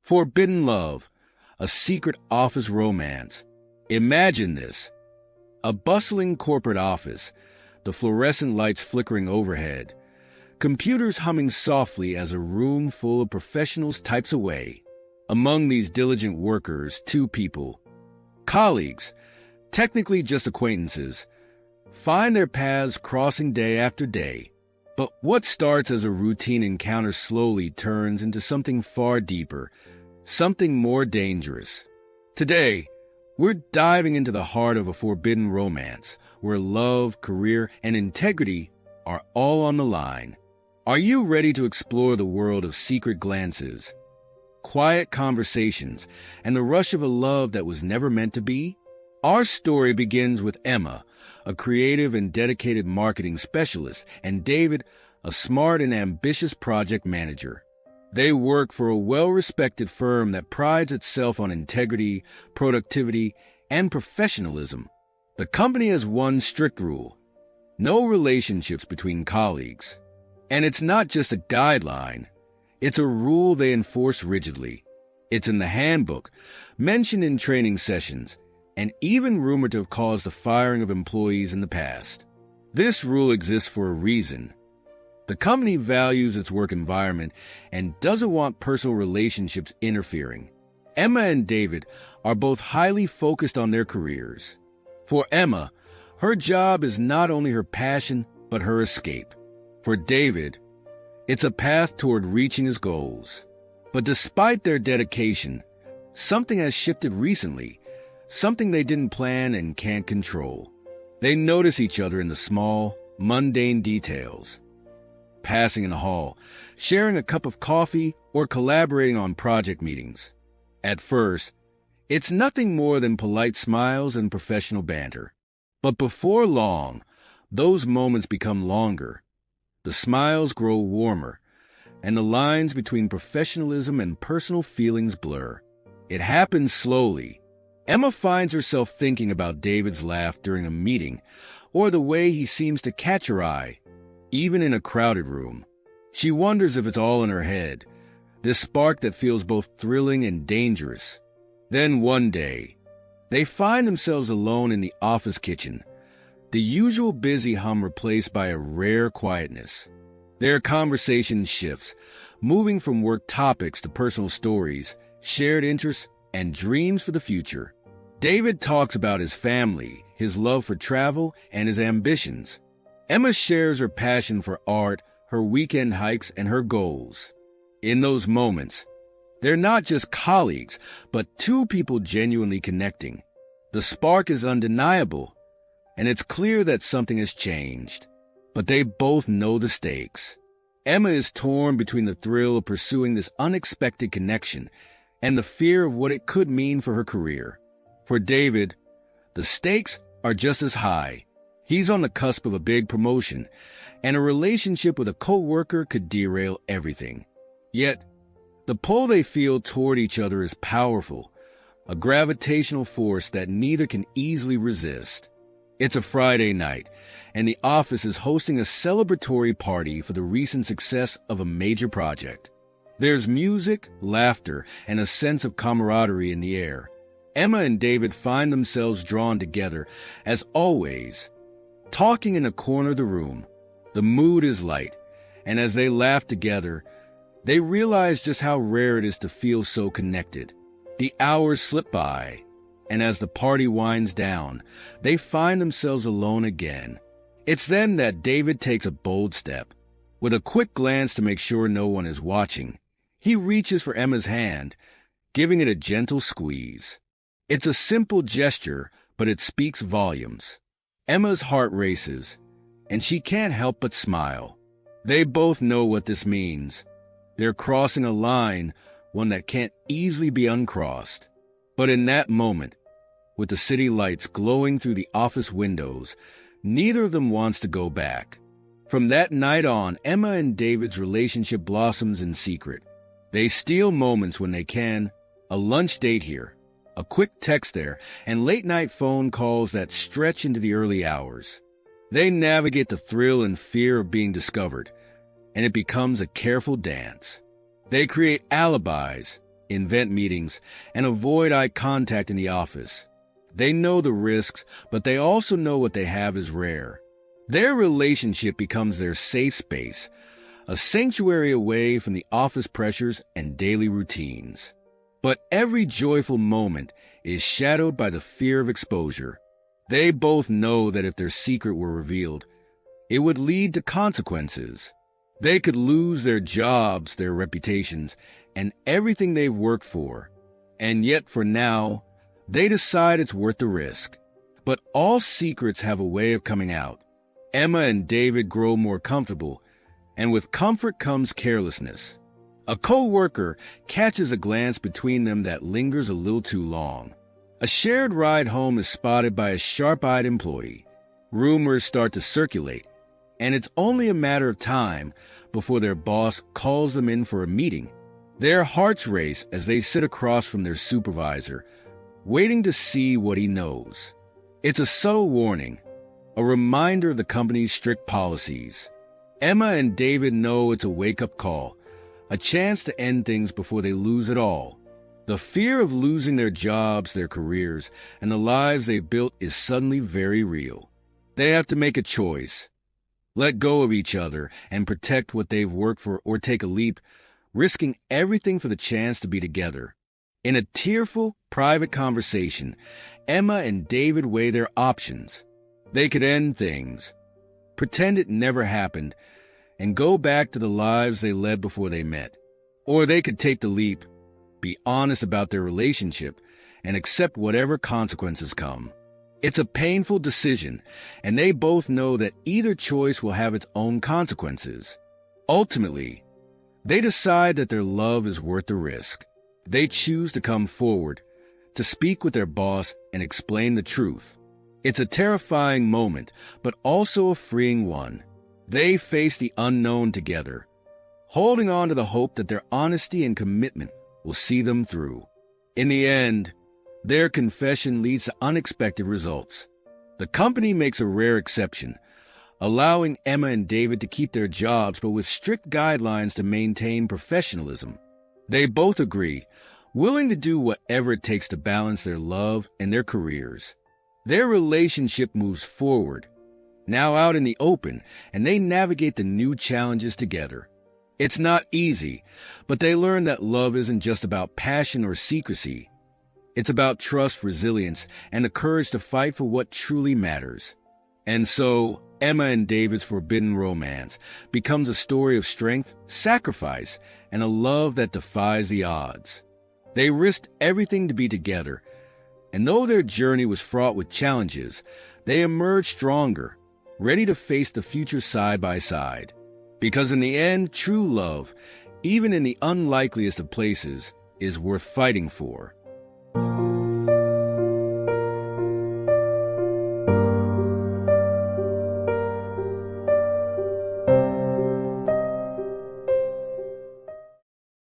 Forbidden love, a secret office romance. Imagine this. A bustling corporate office, the fluorescent lights flickering overhead, computers humming softly as a room full of professionals types away. Among these diligent workers, two people, colleagues, technically just acquaintances, find their paths crossing day after day. But what starts as a routine encounter slowly turns into something far deeper, something more dangerous. Today, we're diving into the heart of a forbidden romance, where love, career, and integrity are all on the line. Are you ready to explore the world of secret glances, quiet conversations, and the rush of a love that was never meant to be? Our story begins with Emma, a creative and dedicated marketing specialist, and David, a smart and ambitious project manager. They work for a well-respected firm that prides itself on integrity, productivity, and professionalism. The company has one strict rule: no relationships between colleagues. And it's not just a guideline, it's a rule they enforce rigidly. It's in the handbook, mentioned in training sessions, and even rumored to have caused the firing of employees in the past. This rule exists for a reason. The company values its work environment and doesn't want personal relationships interfering. Emma and David are both highly focused on their careers. For Emma, her job is not only her passion, but her escape. For David, it's a path toward reaching his goals. But despite their dedication, something has shifted recently, something they didn't plan and can't control. They notice each other in the small, mundane details. Passing in the hall, sharing a cup of coffee, or collaborating on project meetings. At first, it's nothing more than polite smiles and professional banter. But before long, those moments become longer. The smiles grow warmer, and the lines between professionalism and personal feelings blur. It happens slowly. Emma finds herself thinking about David's laugh during a meeting, or the way he seems to catch her eye, even in a crowded room. She wonders if it's all in her head, this spark that feels both thrilling and dangerous. Then one day, they find themselves alone in the office kitchen, the usual busy hum replaced by a rare quietness. Their conversation shifts, moving from work topics to personal stories, shared interests, and dreams for the future. David talks about his family, his love for travel, and his ambitions. Emma shares her passion for art, her weekend hikes, and her goals. In those moments, they're not just colleagues, but two people genuinely connecting. The spark is undeniable, and it's clear that something has changed. But they both know the stakes. Emma is torn between the thrill of pursuing this unexpected connection and the fear of what it could mean for her career. For David, the stakes are just as high. He's on the cusp of a big promotion, and a relationship with a coworker could derail everything. Yet, the pull they feel toward each other is powerful, a gravitational force that neither can easily resist. It's a Friday night, and the office is hosting a celebratory party for the recent success of a major project. There's music, laughter, and a sense of camaraderie in the air. Emma and David find themselves drawn together, as always, talking in a corner of the room. The mood is light, and as they laugh together, they realize just how rare it is to feel so connected. The hours slip by, and as the party winds down, they find themselves alone again. It's then that David takes a bold step. With a quick glance to make sure no one is watching, he reaches for Emma's hand, giving it a gentle squeeze. It's a simple gesture, but it speaks volumes. Emma's heart races, and she can't help but smile. They both know what this means. They're crossing a line, one that can't easily be uncrossed. But in that moment, with the city lights glowing through the office windows, neither of them wants to go back. From that night on, Emma and David's relationship blossoms in secret. They steal moments when they can, a lunch date here, a quick text there, and late-night phone calls that stretch into the early hours. They navigate the thrill and fear of being discovered, and it becomes a careful dance. They create alibis, invent meetings, and avoid eye contact in the office. They know the risks, but they also know what they have is rare. Their relationship becomes their safe space, a sanctuary away from the office pressures and daily routines. But every joyful moment is shadowed by the fear of exposure. They both know that if their secret were revealed, it would lead to consequences. They could lose their jobs, their reputations, and everything they've worked for. And yet, for now, they decide it's worth the risk. But all secrets have a way of coming out. Emma and David grow more comfortable, and with comfort comes carelessness. A coworker catches a glance between them that lingers a little too long. A shared ride home is spotted by a sharp-eyed employee. Rumors start to circulate, and it's only a matter of time before their boss calls them in for a meeting. Their hearts race as they sit across from their supervisor, waiting to see what he knows. It's a subtle warning, a reminder of the company's strict policies. Emma and David know it's a wake-up call, a chance to end things before they lose it all. The fear of losing their jobs, their careers, and the lives they've built is suddenly very real. They have to make a choice. Let go of each other and protect what they've worked for, or take a leap, risking everything for the chance to be together. In a tearful, private conversation, Emma and David weigh their options. They could end things, pretend it never happened, and go back to the lives they led before they met. Or they could take the leap, be honest about their relationship, and accept whatever consequences come. It's a painful decision, and they both know that either choice will have its own consequences. Ultimately, they decide that their love is worth the risk. They choose to come forward, to speak with their boss and explain the truth. It's a terrifying moment, but also a freeing one. They face the unknown together, holding on to the hope that their honesty and commitment will see them through. In the end, their confession leads to unexpected results. The company makes a rare exception, allowing Emma and David to keep their jobs, but with strict guidelines to maintain professionalism. They both agree, willing to do whatever it takes to balance their love and their careers. Their relationship moves forward, now out in the open, and they navigate the new challenges together. It's not easy, but they learn that love isn't just about passion or secrecy. It's about trust, resilience, and the courage to fight for what truly matters. And so, Emma and David's forbidden romance becomes a story of strength, sacrifice, and a love that defies the odds. They risked everything to be together, and though their journey was fraught with challenges, they emerged stronger, ready to face the future side by side. Because in the end, true love, even in the unlikeliest of places, is worth fighting for.